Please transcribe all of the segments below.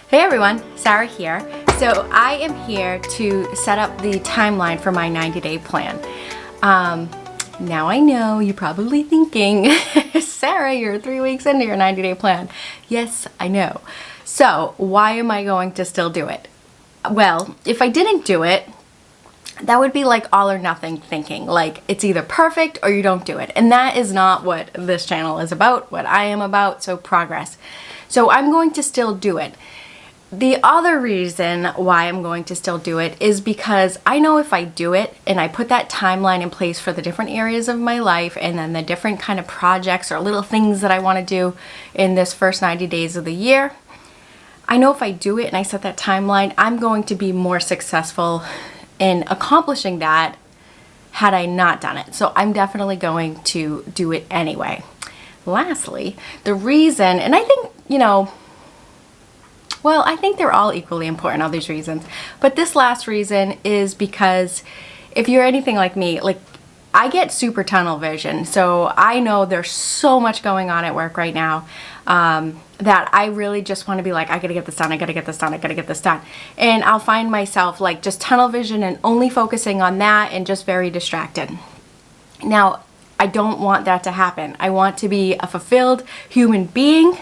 Hey everyone, Sarah here. So I am here to set up the timeline for my 90-day plan. Now I know you're probably thinking, Sarah, you're 3 weeks into your 90-day plan. Yes, I know. So why am I going to still do it? Well, if I didn't do it, that would be like all or nothing thinking. Like it's either perfect or you don't do it. And that is not what this channel is about, what I am about, so progress. So I'm going to still do it. The other reason why I'm going to still do it is because I know if I do it and I put that timeline in place for the different areas of my life and then the different kind of projects or little things that I want to do in this first 90 days of the year, I know if I do it and I set that timeline, I'm going to be more successful in accomplishing that had I not done it. So I'm definitely going to do it anyway. Lastly, the reason, and I think, well, I think they're all equally important, all these reasons. But this last reason is because if you're anything like me, like I get super tunnel vision. So I know there's so much going on at work right now that I really just want to be like, I gotta get this done, I gotta get this done, I gotta get this done. And I'll find myself like just tunnel vision and only focusing on that and just very distracted. Now, I don't want that to happen. I want to be a fulfilled human being.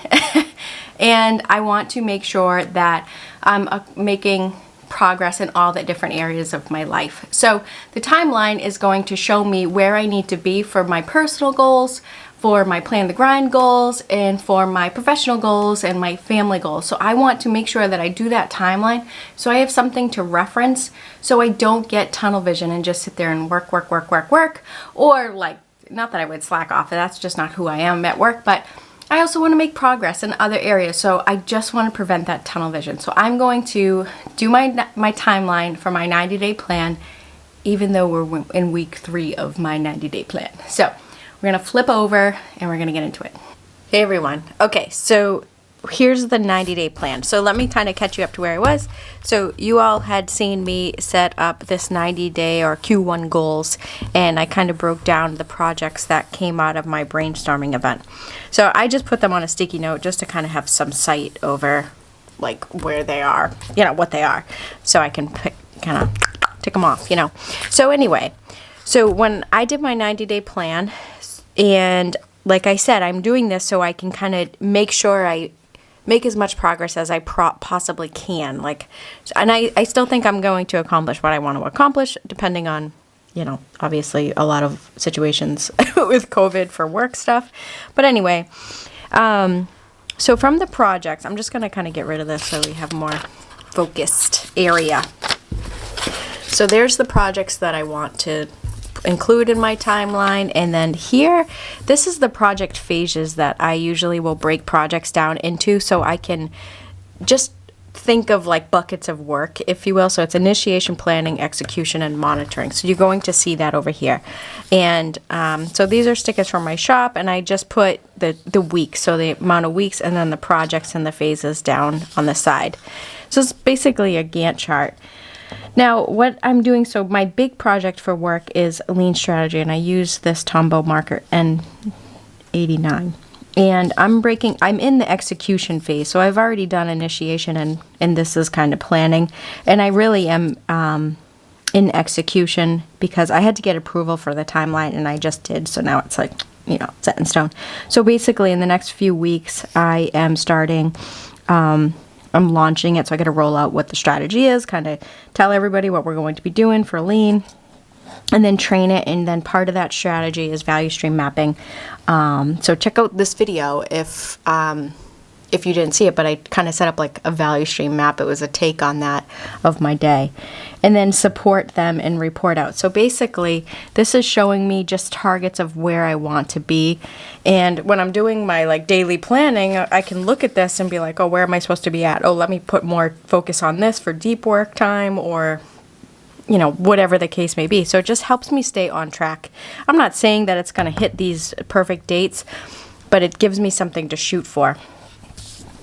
And I want to make sure that I'm making progress in all the different areas of my life. So the timeline is going to show me where I need to be for my personal goals, for my plan the grind goals, and for my professional goals and my family goals. So I want to make sure that I do that timeline so I have something to reference so I don't get tunnel vision and just sit there and work, or like, not that I would slack off, that's just not who I am at work, but I also want to make progress in other areas, so I just want to prevent that tunnel vision. So I'm going to do my timeline for my 90-day plan, even though we're in week 3 of my 90-day plan. So we're going to flip over and we're going to get into it. Hey everyone. Okay, so here's the 90-day plan. So let me kind of catch you up to where I was. So you all had seen me set up this 90-day or Q1 goals, and I kind of broke down the projects that came out of my brainstorming event. So I just put them on a sticky note just to kind of have some sight over like where they are, what they are, so I can kind of tick them off, So anyway, so when I did my 90-day plan, and like I said, I'm doing this so I can kind of make sure I make as much progress as I possibly can. And I still think I'm going to accomplish what I want to accomplish, depending on, obviously a lot of situations with COVID for work stuff. But anyway, so from the projects, I'm just going to kind of get rid of this so we have more focused area. So there's the projects that I want to include in my timeline, and then here, this is the project phases that I usually will break projects down into so I can just think of like buckets of work, if you will. So it's initiation, planning, execution, and monitoring. So you're going to see that over here. And so these are stickers from my shop, and I just put the weeks, so the amount of weeks, and then the projects and the phases down on the side. So it's basically a Gantt chart. Now, what I'm doing, so my big project for work is lean strategy, and I use this Tombow marker N89. And I'm in the execution phase, so I've already done initiation, and this is kind of planning. And I really am in execution because I had to get approval for the timeline, and I just did, so now it's like, set in stone. So basically, in the next few weeks, I am starting... I'm launching it, so I got to roll out what the strategy is, kind of tell everybody what we're going to be doing for lean, and then train it. And then part of that strategy is value stream mapping. So check out this video if you didn't see it, but I kind of set up like a value stream map. It was a take on that of my day. And then support them and report out. So basically, this is showing me just targets of where I want to be. And when I'm doing my like daily planning, I can look at this and be like, oh, where am I supposed to be at? Oh, let me put more focus on this for deep work time, or whatever the case may be. So it just helps me stay on track. I'm not saying that it's going to hit these perfect dates, but it gives me something to shoot for.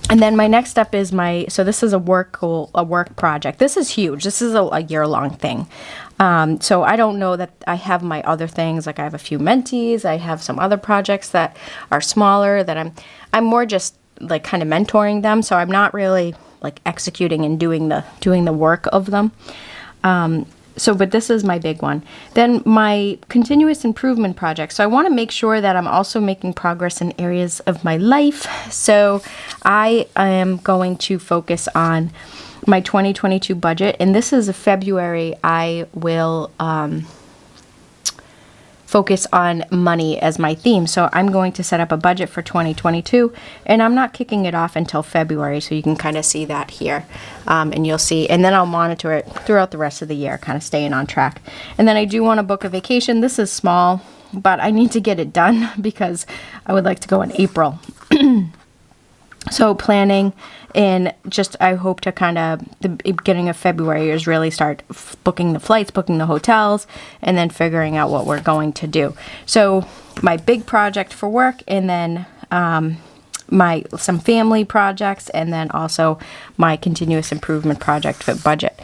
And then my next step is so this is a work goal, a work project. This is huge. This is a year-long thing. So I don't know that I have my other things, like I have a few mentees, I have some other projects that are smaller that I'm more just like kind of mentoring them. So I'm not really like executing and doing the work of them. But this is my big one. Then my continuous improvement project. So I want to make sure that I'm also making progress in areas of my life. So I am going to focus on my 2022 budget. And this is February. I will focus on money as my theme. So I'm going to set up a budget for 2022, and I'm not kicking it off until February. So you can kind of see that here, and you'll see, and then I'll monitor it throughout the rest of the year, kind of staying on track. And then I do want to book a vacation. This is small, but I need to get it done because I would like to go in April. So planning in just, I hope to kind of, the beginning of February is really start booking the flights, booking the hotels, and then figuring out what we're going to do. So my big project for work, and then some family projects, and then also my continuous improvement project for budget.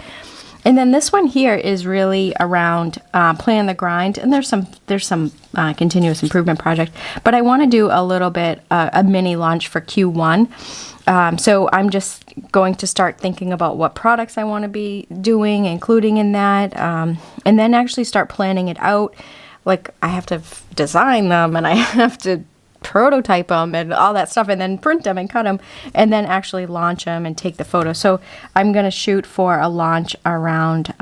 And then this one here is really around plan the grind, and there's some continuous improvement project, but I want to do a little bit a mini launch for Q1. So I'm just going to start thinking about what products I want to be doing, including in that, and then actually start planning it out. Like I have to design them, and I have to prototype them and all that stuff, and then print them and cut them, and then actually launch them and take the photo. So I'm going to shoot for a launch around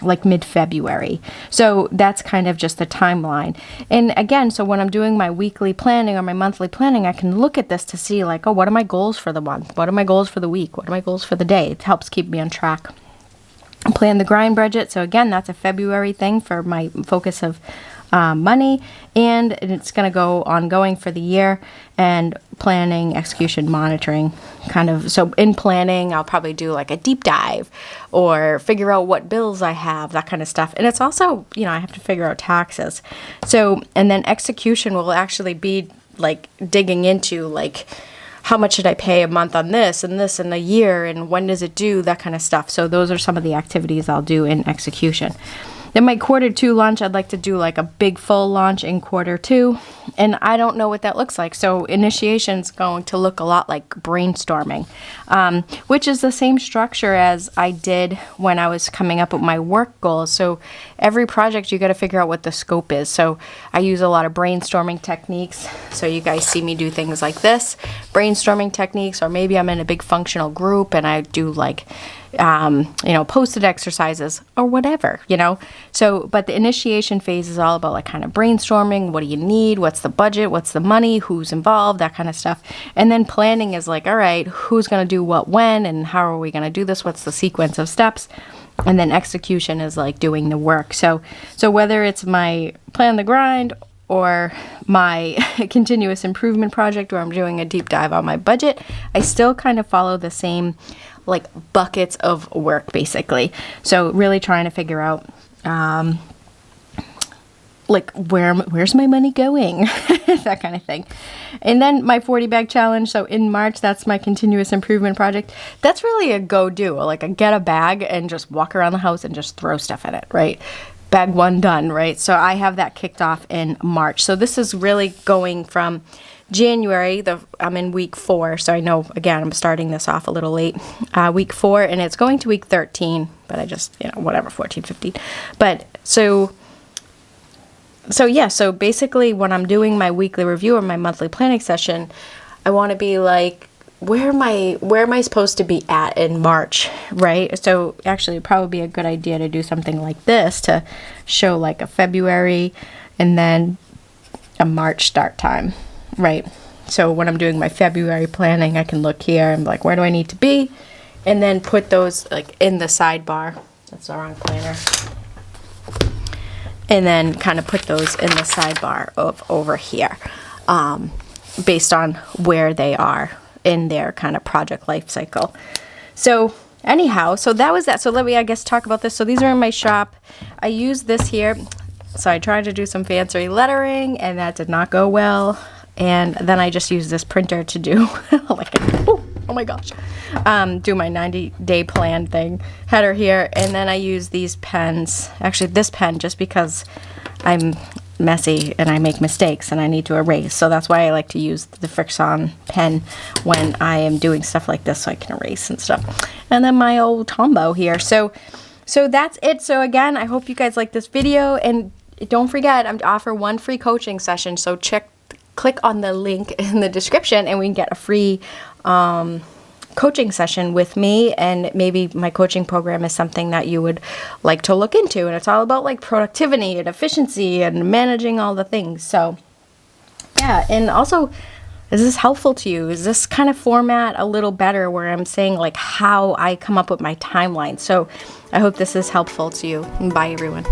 like mid-February. So that's kind of just the timeline. And again, so when I'm doing my weekly planning or my monthly planning, I can look at this to see like, oh, what are my goals for the month? What are my goals for the week? What are my goals for the day? It helps keep me on track. Plan the grind budget. So again, that's a February thing for my focus of money, and it's going to go ongoing for the year. And planning, execution, monitoring, kind of. So in planning, I'll probably do like a deep dive or figure out what bills I have, that kind of stuff. And it's also, I have to figure out taxes. So, and then execution will actually be like digging into like, how much should I pay a month on this and a year, and when does it due, that kind of stuff. So those are some of the activities I'll do in execution. Then my Q2 launch, I'd like to do like a big full launch in Q2, and I don't know what that looks like. So initiation's going to look a lot like brainstorming, which is the same structure as I did when I was coming up with my work goals. So every project, you got to figure out what the scope is. So I use a lot of brainstorming techniques. So you guys see me do things like this, brainstorming techniques, or maybe I'm in a big functional group and I do like post-it exercises or whatever, So, but the initiation phase is all about like kind of brainstorming. What do you need? What's the budget? What's the money? Who's involved? That kind of stuff. And then planning is like, all right, who's going to do what when, and how are we going to do this? What's the sequence of steps? And then execution is like doing the work. So whether it's my plan the grind or my continuous improvement project where I'm doing a deep dive on my budget, I still kind of follow the same like buckets of work basically. So really trying to figure out like where's my money going, that kind of thing. And then my 40 bag challenge. So in March, that's my continuous improvement project. That's really a go-do, like a get a bag and just walk around the house and just throw stuff in it, right? Bag one done, right? So I have that kicked off in March. So this is really going from January, I'm in week 4, so I know, again, I'm starting this off a little late. Week 4, and it's going to week 13, but I just, whatever, 14, 15. But so basically when I'm doing my weekly review or my monthly planning session, I want to be like, where am I supposed to be at in March, right? So actually it'd probably be a good idea to do something like this to show like a February and then a March start time. Right. So when I'm doing my February planning, I can look here and be like, where do I need to be? And then put those like in the sidebar. That's the wrong planner. And then kind of put those in the sidebar of over here, based on where they are in their kind of project life cycle. So anyhow, so that was that. So let me, I guess, talk about this. So these are in my shop. I use this here. So I tried to do some fancy lettering and that did not go well. And then I just use this printer to do oh my gosh, do my 90-day plan thing, header here. And then I use these pens, actually this pen, just because I'm messy and I make mistakes and I need to erase. So that's why I like to use the Frixion pen when I am doing stuff like this, so I can erase and stuff. And then my old Tombow here. So that's it. So again, I hope you guys like this video, and don't forget, I'm to offer one free coaching session. So click on the link in the description and we can get a free coaching session with me, and maybe my coaching program is something that you would like to look into, and it's all about like productivity and efficiency and managing all the things. So yeah, and also, is this helpful to you? Is this kind of format a little better where I'm saying like how I come up with my timeline? So I hope this is helpful to you. Bye everyone.